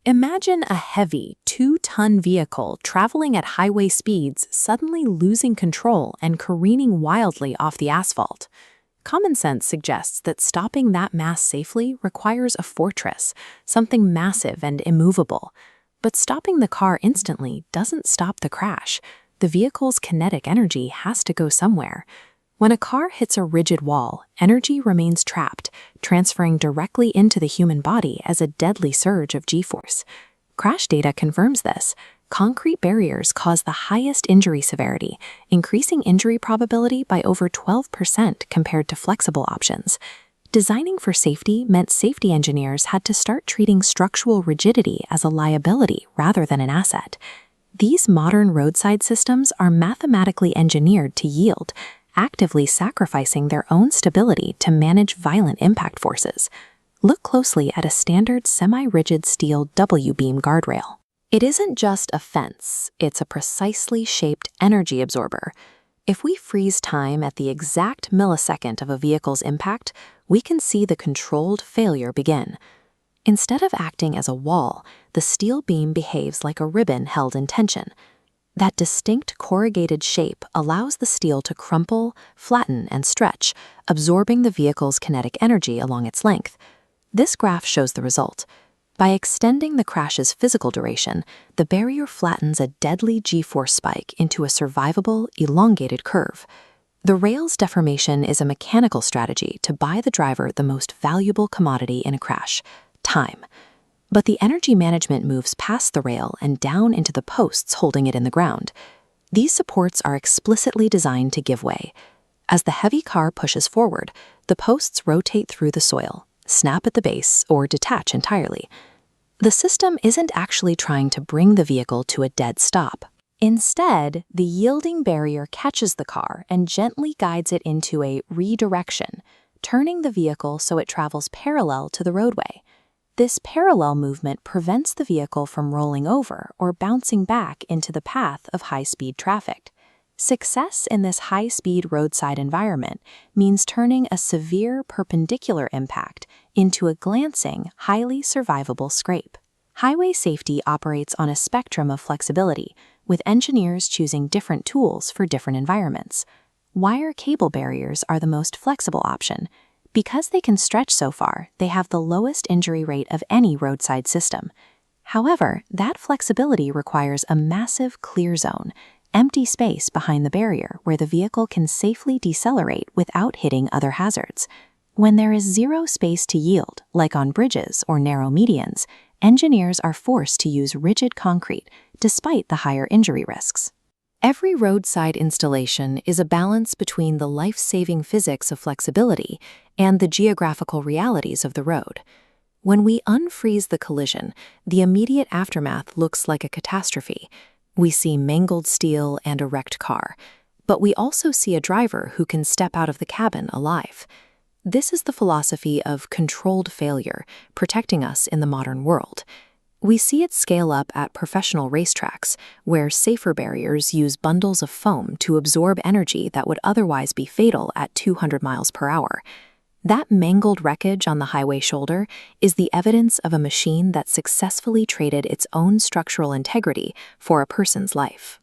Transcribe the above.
Imagine a heavy, 2-ton vehicle traveling at highway speeds suddenly losing control and careening wildly off the asphalt. Common sense suggests that stopping that mass safely requires a fortress, something massive and immovable. But stopping the car instantly doesn't stop the crash. The vehicle's kinetic energy has to go somewhere. When a car hits a rigid wall, energy remains trapped, transferring directly into the human body as a deadly surge of G-force. Crash data confirms this. Concrete barriers cause the highest injury severity, increasing injury probability by over 12% compared to flexible options. Designing for safety meant safety engineers had to start treating structural rigidity as a liability rather than an asset. These modern roadside systems are mathematically engineered to yield, actively sacrificing their own stability to manage violent impact forces. Look closely at a standard semi-rigid steel W-beam guardrail. It isn't just a fence, it's a precisely shaped energy absorber. If we freeze time at the exact millisecond of a vehicle's impact, we can see the controlled failure begin. Instead of acting as a wall, the steel beam behaves like a ribbon held in tension. That distinct corrugated shape allows the steel to crumple, flatten, and stretch, absorbing the vehicle's kinetic energy along its length. This graph shows the result. By extending the crash's physical duration, the barrier flattens a deadly G-force spike into a survivable, elongated curve. The rail's deformation is a mechanical strategy to buy the driver the most valuable commodity in a crash: time. But the energy management moves past the rail and down into the posts holding it in the ground. These supports are explicitly designed to give way. As the heavy car pushes forward, the posts rotate through the soil, snap at the base, or detach entirely. The system isn't actually trying to bring the vehicle to a dead stop. Instead, the yielding barrier catches the car and gently guides it into a redirection, turning the vehicle so it travels parallel to the roadway. This parallel movement prevents the vehicle from rolling over or bouncing back into the path of high-speed traffic. Success in this high-speed roadside environment means turning a severe perpendicular impact into a glancing, highly survivable scrape. Highway safety operates on a spectrum of flexibility, with engineers choosing different tools for different environments. Wire cable barriers are the most flexible option. Because they can stretch so far, they have the lowest injury rate of any roadside system. However, that flexibility requires a massive clear zone, empty space behind the barrier where the vehicle can safely decelerate without hitting other hazards. When there is zero space to yield, like on bridges or narrow medians, engineers are forced to use rigid concrete despite the higher injury risks. Every roadside installation is a balance between the life-saving physics of flexibility and the geographical realities of the road. When we unfreeze the collision, the immediate aftermath looks like a catastrophe. We see mangled steel and a wrecked car, but we also see a driver who can step out of the cabin alive. This is the philosophy of controlled failure, protecting us in the modern world. We see it scale up at professional racetracks, where safer barriers use bundles of foam to absorb energy that would otherwise be fatal at 200 miles per hour. That mangled wreckage on the highway shoulder is the evidence of a machine that successfully traded its own structural integrity for a person's life.